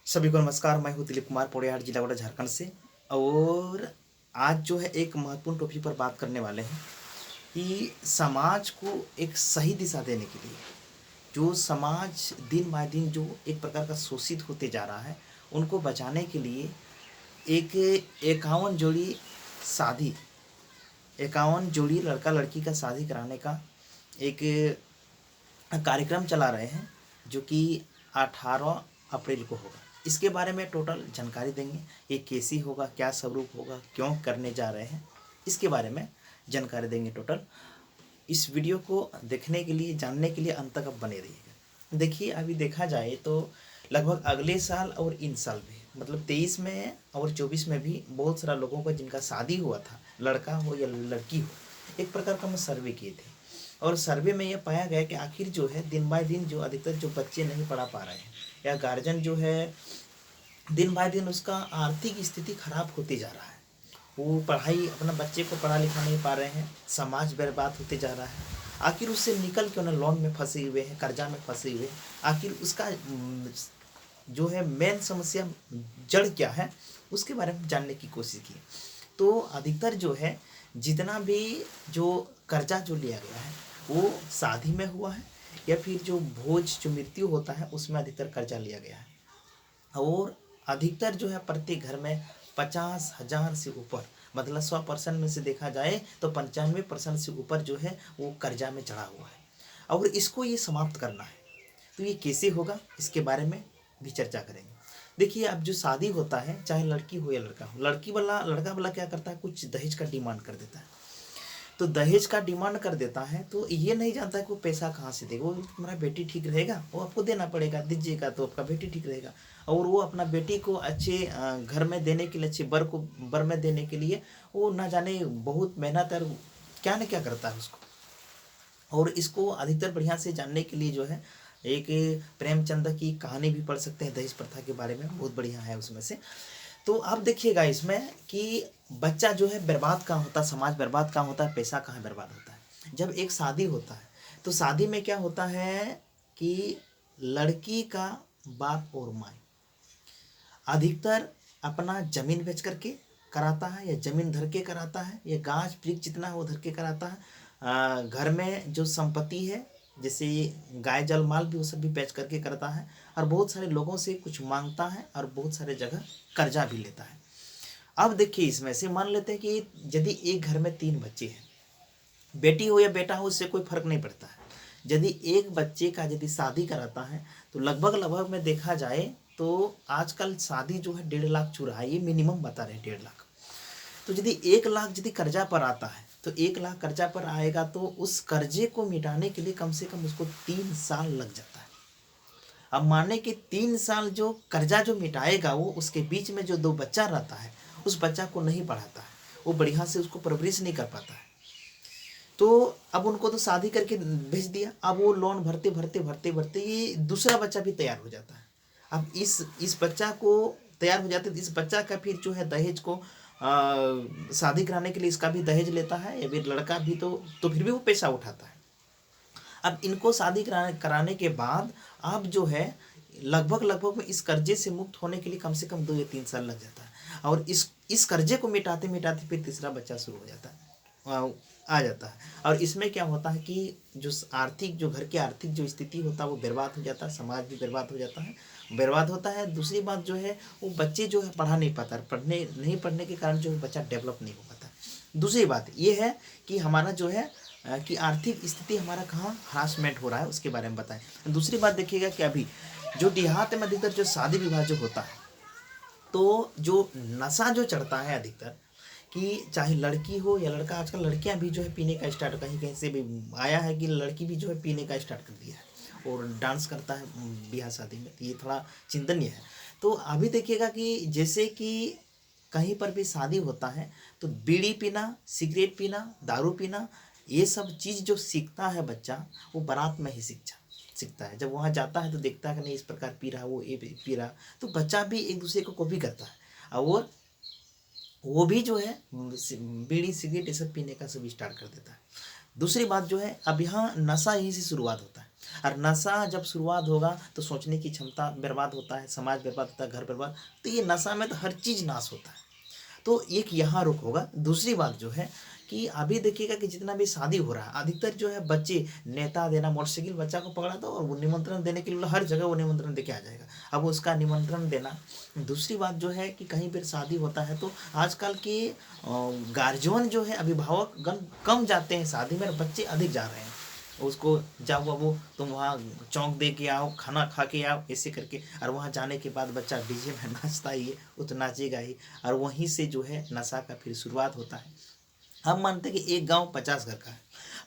सभी को नमस्कार। मैं हूँ दिलीप कुमार पोड़ियाहाट, जिला गोड्डा, झारखंड से। और आज जो है एक महत्वपूर्ण टॉपिक पर बात करने वाले हैं कि समाज को एक सही दिशा देने के लिए जो समाज दिन बाय दिन जो एक प्रकार का शोषित होते जा रहा है, उनको बचाने के लिए एक 51 जोड़ी शादी 51 जोड़ी लड़का लड़की का शादी कराने का एक कार्यक्रम चला रहे हैं, जो कि 18 अप्रैल को होगा। इसके बारे में टोटल जानकारी देंगे। ये कैसी होगा, क्या स्वरूप होगा, क्यों करने जा रहे हैं, इसके बारे में जानकारी देंगे टोटल। इस वीडियो को देखने के लिए, जानने के लिए अंत तक आप बने रहिएगा। देखिए, अभी देखा जाए तो लगभग अगले साल और इन साल भी, मतलब 23 में और 24 में भी बहुत सारा लोगों का जिनका शादी हुआ था, लड़का हो या लड़की हो, एक प्रकार का हम सर्वे किए थे। और सर्वे में यह पाया गया कि आखिर जो है दिन बाय दिन जो अधिकतर जो बच्चे नहीं पढ़ा पा रहे हैं, या गार्जियन जो है दिन बाय दिन उसका आर्थिक स्थिति खराब होती जा रहा है। वो पढ़ाई, अपना बच्चे को पढ़ा लिखा नहीं पा रहे हैं, समाज बर्बाद होते जा रहा है। आखिर उससे निकल क्यों ना लोन में फंसे हुए हैं, कर्जा में फंसे हुए हैं। आखिर उसका जो है मेन समस्या, जड़ क्या है, उसके बारे में जानने की कोशिश की। तो अधिकतर जो है जितना भी जो कर्जा जो लिया गया है वो शादी में हुआ है, या फिर जो भोज जो मृत्यु होता है उसमें अधिकतर कर्जा लिया गया है। और अधिकतर जो है प्रत्येक घर में 50,000 से ऊपर, मतलब 100% में से देखा जाए तो 95% से ऊपर जो है वो कर्जा में चढ़ा हुआ है। और इसको ये समाप्त करना है, तो ये कैसे होगा, इसके बारे में भी चर्चा करेंगे। देखिए, अब जो शादी होता है, चाहे लड़की हो या लड़का हो, लड़का वाला क्या करता है, कुछ दहेज का डिमांड कर देता है। तो दहेज का डिमांड कर देता है, तो ये नहीं जानता है कि वो पैसा कहाँ से देगा। वो तुम्हारा बेटी ठीक रहेगा, वो आपको देना पड़ेगा, दीजिएगा तो आपका बेटी ठीक रहेगा। और वो अपना बेटी को अच्छे घर में देने के लिए, अच्छे बर में देने के लिए वो ना जाने बहुत मेहनत और क्या न क्या करता है उसको। और इसको अधिकतर बढ़िया से जानने के लिए जो है एक प्रेमचंद की कहानी भी पढ़ सकते हैं दहेज प्रथा के बारे में, बहुत बढ़िया है उसमें से। तो आप देखिएगा इसमें कि बच्चा जो है बर्बाद कहाँ होता है, समाज बर्बाद कहाँ होता है, पैसा कहाँ बर्बाद होता है। जब एक शादी होता है तो शादी में क्या होता है कि लड़की का बाप और माँ अधिकतर अपना जमीन बेच करके कराता है, या जमीन धर के कराता है, या गाछ वृक्ष जितना वो धर के कराता है। घर में जो संपत्ति है, जैसे गाय जल माल भी, वो सब भी बेच करके करता है। और बहुत सारे लोगों से कुछ मांगता है, और बहुत सारे जगह कर्जा भी लेता है। अब देखिए, इसमें से मान लेते हैं कि यदि एक घर में 3 बच्चे हैं, बेटी हो या बेटा हो, उससे कोई फर्क नहीं पड़ता है। यदि एक बच्चे का यदि शादी कराता है तो लगभग में देखा जाए तो आजकल शादी जो है 1.5 लाख चुरा है, ये मिनिमम बता रहे हैं 1.5 लाख। तो यदि 1 लाख यदि कर्जा पर आता है, तो 1 लाख कर्जा पर आएगा, तो उस कर्जे को मिटाने के लिए कम से कम उसको 3 साल लग जाता है। अब माने कि 3 साल जो कर्जा जो मिटाएगा, वो उसके बीच में जो 2 बच्चा रहता है, उस बच्चा को नहीं पढ़ाता है, वो बढ़िया से उसको परवरिश नहीं कर पाता है। तो अब उनको तो शादी करके भेज दिया, अब वो लोन भरते भरते भरते भरते ये दूसरा बच्चा भी तैयार हो जाता है। अब इस बच्चा को तैयार हो जाते, इस बच्चा का फिर जो है दहेज को शादी कराने के लिए इसका भी दहेज लेता है, या फिर लड़का भी तो फिर भी वो पैसा उठाता है। अब इनको शादी कराने के बाद अब जो है लगभग में इस कर्जे से मुक्त होने के लिए कम से कम 2 या 3 साल लग जाता है। और इस कर्जे को मिटाते मिटाते फिर तीसरा बच्चा शुरू हो जाता है, आ जाता है। और इसमें क्या होता है कि जो आर्थिक, जो घर की आर्थिक जो स्थिति होता है वो बर्बाद हो जाता है, समाज भी बर्बाद हो जाता है, बर्बाद होता है। दूसरी बात जो है, वो बच्चे जो है पढ़ा नहीं पाता, पढ़ने के कारण जो बच्चा डेवलप नहीं हो पाता। दूसरी बात ये है कि हमारा जो है कि आर्थिक स्थिति हमारा कहाँ हरासमेंट हो रहा है, उसके बारे में बताएं। दूसरी बात देखिएगा कि अभी जो देहात में अधिकतर जो शादी विवाह जो होता है, तो जो नशा जो चढ़ता है अधिकतर, कि चाहे लड़की हो या लड़का, आजकल लड़कियां भी जो है पीने का स्टार्ट, कहीं कहीं से भी आया है कि लड़की भी जो है पीने का स्टार्ट कर दिया है और डांस करता है ब्याह शादी में। ये थोड़ा चिंतनीय है। तो अभी देखिएगा कि जैसे कि कहीं पर भी शादी होता है तो बीड़ी पीना, सिगरेट पीना, दारू पीना, ये सब चीज़ जो सीखता है बच्चा, वो बारात में ही सीखता है। जब वहाँ जाता है तो देखता है कि नहीं इस प्रकार पी रहा, वो ये पी रहा, तो बच्चा भी एक दूसरे को कॉपी करता है। और वो भी जो है बीड़ी सिगरेट ये सब पीने का सब स्टार्ट कर देता है। दूसरी बात जो है, अब यहाँ नशा यहीं से शुरुआत होता है। और नशा जब शुरुआत होगा तो सोचने की क्षमता बर्बाद होता है, समाज बर्बाद होता है, घर बर्बाद। तो ये नशा में तो हर चीज़ नाश होता है। तो एक यहाँ रुक होगा। दूसरी बात जो है कि अभी देखिएगा कि जितना भी शादी हो रहा है, अधिकतर जो है बच्चे नेता देना, मोटरसाइकिल बच्चा को पकड़ा दो और वो निमंत्रण देने के लिए हर जगह वो निमंत्रण देके आ जाएगा। अब उसका निमंत्रण देना। दूसरी बात जो है कि कहीं पर शादी होता है तो आजकल के गार्जियन जो है, अभिभावक गण कम जाते हैं शादी में, बच्चे अधिक जा रहे हैं। उसको जाओ बाबू तुम वहाँ चौंक दे के आओ, खाना खा के आओ, ऐसे करके। और वहाँ जाने के बाद बच्चा डीजे में नाचता ही है, वो तो नाचेगा ही। और वहीं से जो है नशा का फिर शुरुआत होता है। हम मानते हैं कि एक गांव 50 घर का है,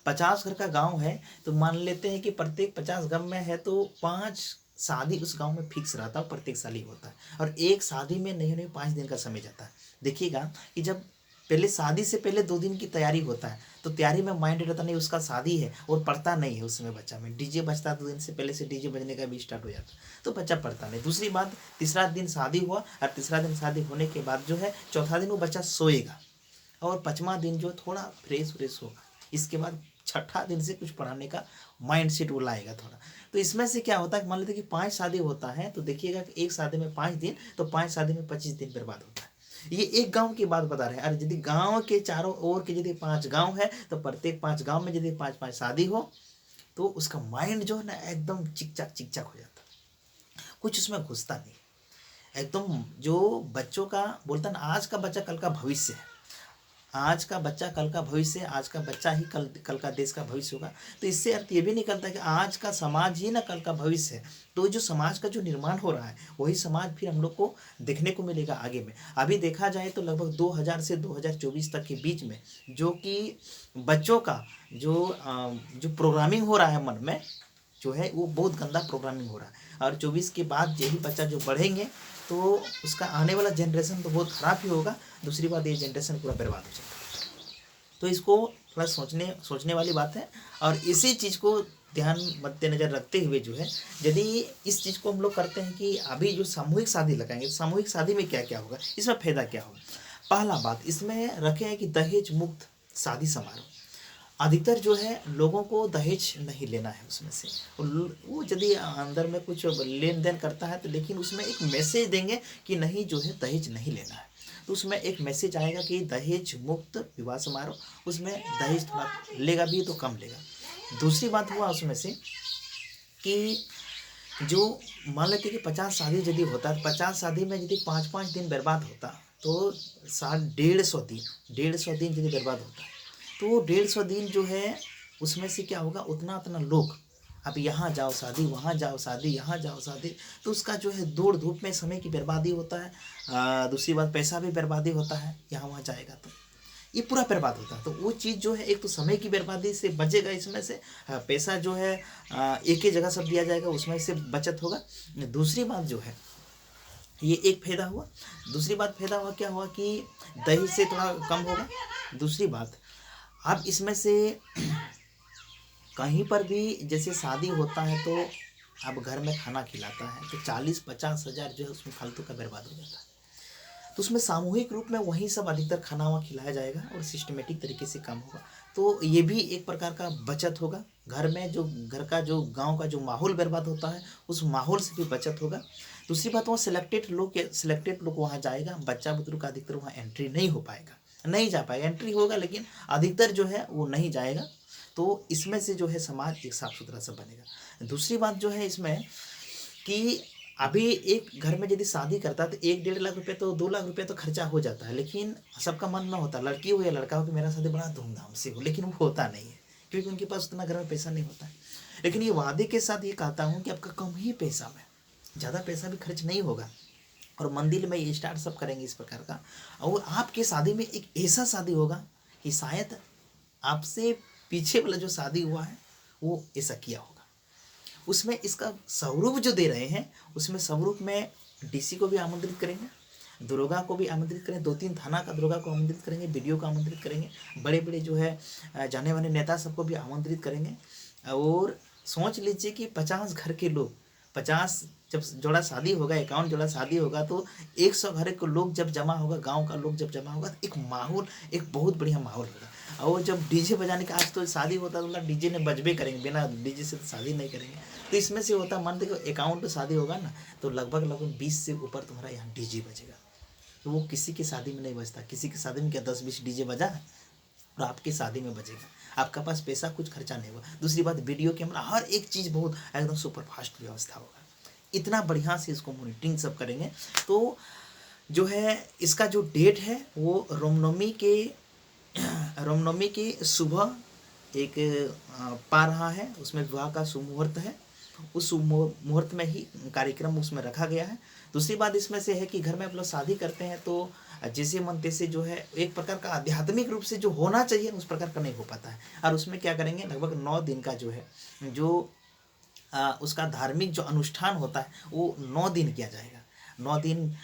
50 घर का गांव है, तो मान लेते हैं कि प्रत्येक 50 घर में है तो 5 शादी उस गांव में फिक्स रहता है, प्रत्येक साल ही होता है। और एक शादी में नहीं नहीं 5 दिन का समय जाता है। देखिएगा कि जब पहले शादी से पहले 2 दिन की तैयारी होता है, तो तैयारी में माइंड रहता नहीं उसका शादी है, और पढ़ता नहीं है उस समय बच्चा में। डीजे बजता 2 दिन से पहले से डीजे बजने का भी स्टार्ट हो जाता है, तो बच्चा पढ़ता नहीं। दूसरी बात, तीसरा दिन शादी हुआ और तीसरा दिन शादी होने के बाद जो है चौथा दिन वो बच्चा सोएगा, और 5वां दिन जो थोड़ा फ्रेश व्रेश होगा। इसके बाद छठा दिन से कुछ पढ़ाने का माइंड सेट वो लाएगा थोड़ा। तो इसमें से क्या होता है, मान लेते कि 5 शादी होता है, तो देखिएगा कि एक शादी में 5 दिन, तो 5 शादी में 25 दिन बर्बाद होता है। ये एक गांव की बात बता रहे हैं। और यदि गांव के चारों ओर के यदि 5 गांव है, तो प्रत्येक 5 गांव में यदि 5-5 शादी हो, तो उसका माइंड जो है ना एकदम चिकचाक हो जाता है, कुछ उसमें घुसता नहीं। एकदम जो बच्चों का बोलता ना, आज का बच्चा कल का भविष्य है, आज का बच्चा कल का भविष्य है, आज का बच्चा ही कल का देश का भविष्य होगा। तो इससे अर्थ ये भी निकलता है कि आज का समाज ही ना कल का भविष्य है। तो जो समाज का जो निर्माण हो रहा है, वही समाज फिर हम लोग को देखने को मिलेगा आगे में। अभी देखा जाए तो लगभग 2000 से 2024 तक के बीच में जो कि बच्चों का जो प्रोग्रामिंग हो रहा है मन में जो है, वो बहुत गंदा प्रोग्रामिंग हो रहा है। और 24 के बाद यही बच्चा जो बढ़ेंगे, तो उसका आने वाला जनरेशन तो बहुत ख़राब ही होगा। दूसरी बात, ये जनरेशन पूरा बर्बाद हो जाएगा। तो इसको थोड़ा सोचने वाली बात है। और इसी चीज़ को ध्यान मद्देनजर रखते हुए जो है, यदि इस चीज़ को हम लोग करते हैं कि अभी जो सामूहिक शादी लगाएंगे, तो सामूहिक शादी में क्या क्या होगा, इसमें फ़ायदा क्या होगा। पहला बात इसमें रखे हैं कि दहेज मुक्त शादी समारोह। अधिकतर जो है लोगों को दहेज नहीं लेना है उसमें से। वो यदि अंदर में कुछ लेन देन करता है, तो लेकिन उसमें एक मैसेज देंगे कि नहीं जो है दहेज नहीं लेना है। तो उसमें एक मैसेज आएगा कि दहेज मुक्त विवाह समारोह। उसमें दहेज थोड़ा लेगा भी तो कम लेगा। दूसरी बात हुआ उसमें से कि जो मान लेते कि 50 शादी यदि होता है, 50 शादी में यदि 5-5 दिन बर्बाद होता, तो साल 150 दिन यदि बर्बाद होता, तो 150 दिन जो है उसमें से क्या होगा, उतना लोग अब यहाँ जाओ शादी, वहाँ जाओ शादी, यहाँ जाओ शादी, तो उसका जो है दौड़ धूप में समय की बर्बादी होता है। दूसरी बात, पैसा भी बर्बादी होता है, यहाँ वहाँ जाएगा तो ये पूरा बर्बाद होता है। तो वो चीज़ जो है, एक तो समय की बर्बादी से बचेगा इसमें से, पैसा जो है एक ही जगह सब दिया जाएगा, उसमें से बचत होगा। दूसरी बात जो है, ये एक फायदा हुआ। दूसरी बात फायदा हुआ क्या हुआ कि दहेज से थोड़ा कम होगा। दूसरी बात, अब इसमें से कहीं पर भी जैसे शादी होता है, तो अब घर में खाना खिलाता है, तो 40-50 हज़ार जो है उसमें फालतू का बर्बाद हो जाता है। तो उसमें सामूहिक रूप में वहीं सब अधिकतर खाना हुआ खिलाया जाएगा और सिस्टमेटिक तरीके से काम होगा। तो ये भी एक प्रकार का बचत होगा। घर में जो घर का जो गांव का जो माहौल बर्बाद होता है, उस माहौल से भी बचत होगा। दूसरी बात, वहाँ सिलेक्टेड लोग वहाँ जाएगा। बच्चा बुजुर्ग का अधिकतर वहाँ एंट्री नहीं हो पाएगा, नहीं जा पाएगा। एंट्री होगा लेकिन अधिकतर जो है वो नहीं जाएगा। तो इसमें से जो है समाज एक साफ सुथरा सा बनेगा। दूसरी बात जो है इसमें कि अभी एक घर में यदि शादी करता है, तो 1-1.5 लाख रुपए तो 2 लाख रुपए तो खर्चा हो जाता है। लेकिन सबका मन ना होता, लड़की हो या लड़का हो, कि मेरा शादी बड़ा धूमधाम से हो, लेकिन वो होता नहीं है क्योंकि उनके पास उतना घर में पैसा नहीं होता है। लेकिन ये वादे के साथ ये कहता हूँ कि आपका कम ही पैसा में, ज़्यादा पैसा भी खर्च नहीं होगा, और मंदिर में ये स्टार्ट सब करेंगे इस प्रकार का। और आपके शादी में एक ऐसा शादी होगा कि शायद आपसे पीछे वाला जो शादी हुआ है वो ऐसा किया होगा। उसमें इसका स्वरूप जो दे रहे हैं, उसमें स्वरूप में डीसी को भी आमंत्रित करेंगे, दरोगा को भी आमंत्रित करेंगे, 2-3 थाना का दरोगा को आमंत्रित करेंगे, बीडीओ को आमंत्रित करेंगे, बड़े बड़े जो है जाने वाले नेता सबको भी आमंत्रित करेंगे। और सोच लीजिए कि 50 घर के लोग, 50 जब जोड़ा शादी होगा, 51 जोड़ा शादी होगा, तो 100 घर के लोग जब जमा होगा, गांव का लोग जब जमा होगा, तो एक माहौल, एक बहुत बढ़िया माहौल होगा। और जब डीजे बजाने का, आज तो शादी होता है तो डीजे ने बजबे करेंगे, बिना डीजे से तो शादी नहीं करेंगे। तो इसमें से होता, मान देखो 51 शादी होगा ना, तो लगभग लगभग 20 से ऊपर तुम्हारा यहाँ डीजे बजेगा। तो वो किसी की शादी में नहीं बजता, किसी की शादी में क्या 10-20 डीजे बजा और आपकी शादी में बजेगा। आपका पास पैसा कुछ खर्चा नहीं होगा। दूसरी बात, वीडियो कैमरा हर एक चीज़ बहुत एकदम सुपर फास्ट व्यवस्था होगा। इतना बढ़िया से इसको मॉनिटरिंग सब करेंगे। तो जो है इसका जो डेट है वो रामनवमी के सुबह एक पा रहा है, उसमें विवाह का शुभ मुहूर्त है। उस शुभ मुहूर्त में ही कार्यक्रम उसमें रखा गया है। दूसरी बात इसमें से है कि घर में आप लोग शादी करते हैं तो जैसे मन तैसे जो है एक प्रकार का आध्यात्मिक रूप से जो होना चाहिए उस प्रकार का नहीं हो पाता है। और उसमें क्या करेंगे, लगभग 9 दिन का जो है जो उसका धार्मिक जो अनुष्ठान होता है वो 9 दिन किया जाएगा। 9 दिन,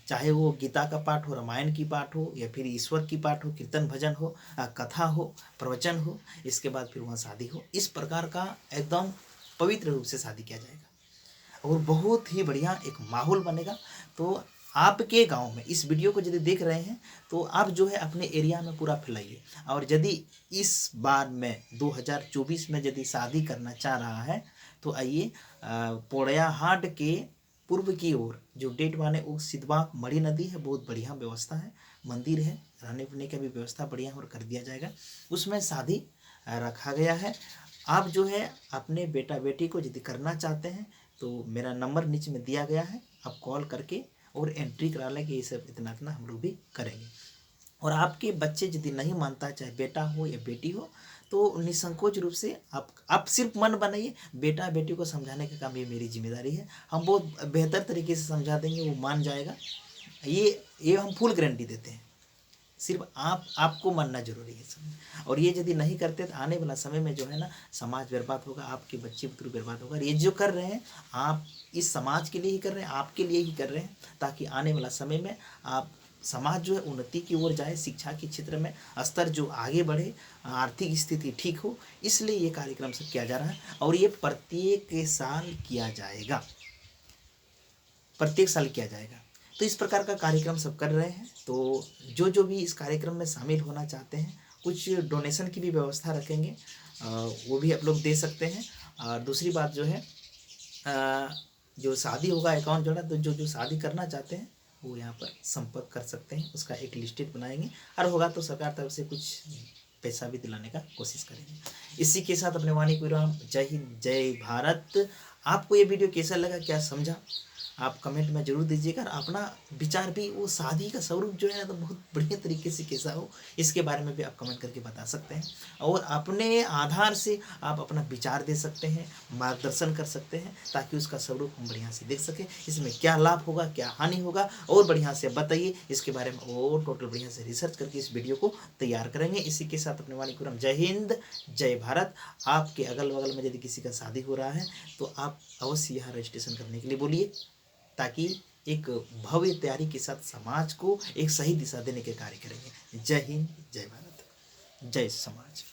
चाहे वो गीता का पाठ हो, रामायण की पाठ हो, या फिर ईश्वर की पाठ हो, कीर्तन भजन हो, कथा हो, प्रवचन हो, इसके बाद फिर वहाँ शादी हो। इस प्रकार का एकदम पवित्र रूप से शादी किया जाएगा और बहुत ही बढ़िया एक माहौल बनेगा। तो आपके गांव में इस वीडियो को यदि देख रहे हैं तो आप जो है अपने एरिया में पूरा फैलाइए। और यदि इस बार में 2024 में यदि शादी करना चाह रहा है तो आइए, पोड़ैयाहाट के पूर्व की ओर जो डेट वाले वो सिद्धवाक मणि नदी है, बहुत बढ़िया व्यवस्था है, मंदिर है, रहने पीने का भी व्यवस्था बढ़िया और कर दिया जाएगा। उसमें शादी रखा गया है। आप जो है अपने बेटा बेटी को यदि करना चाहते हैं तो मेरा नंबर नीचे में दिया गया है, आप कॉल करके और एंट्री करा लें कि ये सब इतना इतना हम लोग भी करेंगे। और आपके बच्चे यदि नहीं मानता है, चाहे बेटा हो या बेटी हो, तो निसंकोच रूप से आप सिर्फ मन बनाइए, बेटा बेटी को समझाने का काम ये मेरी जिम्मेदारी है। हम बहुत बेहतर तरीके से समझा देंगे, वो मान जाएगा। ये हम फुल गारंटी देते हैं। सिर्फ आपको मानना जरूरी है सब। और ये यदि नहीं करते तो आने वाला समय में जो है ना समाज बर्बाद होगा, आपके बच्चे बुतरू बर्बाद होगा। ये जो कर रहे हैं आप इस समाज के लिए ही कर रहे हैं, आपके लिए ही कर रहे हैं, ताकि आने वाला समय में आप समाज जो है उन्नति की ओर जाए, शिक्षा के क्षेत्र में स्तर जो आगे बढ़े, आर्थिक स्थिति ठीक हो, इसलिए ये कार्यक्रम सब किया जा रहा है। और ये प्रत्येक साल किया जाएगा, प्रत्येक साल किया जाएगा। तो इस प्रकार का कार्यक्रम सब कर रहे हैं। तो जो भी इस कार्यक्रम में शामिल होना चाहते हैं, कुछ डोनेशन की भी व्यवस्था रखेंगे, वो भी आप लोग दे सकते हैं। और दूसरी बात जो है, जो शादी होगा अकाउंट जोड़ा, तो जो शादी करना चाहते हैं वो यहाँ पर संपर्क कर सकते हैं। उसका एक लिस्टेड बनाएंगे और होगा तो सरकार तरफ से कुछ पैसा भी दिलाने का कोशिश करेंगे। इसी के साथ अपने वाणी को विराम। जय हिंद, जय भारत। आपको ये वीडियो कैसा लगा, क्या समझा, आप कमेंट में जरूर दीजिएगा। और अपना विचार भी, वो शादी का स्वरूप जो है ना तो बहुत बढ़िया तरीके से कैसा हो, इसके बारे में भी आप कमेंट करके बता सकते हैं। और अपने आधार से आप अपना विचार दे सकते हैं, मार्गदर्शन कर सकते हैं, ताकि उसका स्वरूप हम बढ़िया से देख सकें। इसमें क्या लाभ होगा, क्या हानि होगा, और बढ़िया से बताइए। इसके बारे में और टोटल बढ़िया से रिसर्च करके इस वीडियो को तैयार करेंगे। इसी के साथ अपने वाणी को जय हिंद, जय भारत। आपके अगल बगल में यदि किसी का शादी हो रहा है तो आप अवश्य यहाँ रजिस्ट्रेशन करने के लिए बोलिए, ताकि एक भव्य तैयारी के साथ समाज को एक सही दिशा देने के कार्य करेंगे। जय हिंद, जय भारत, जय समाज।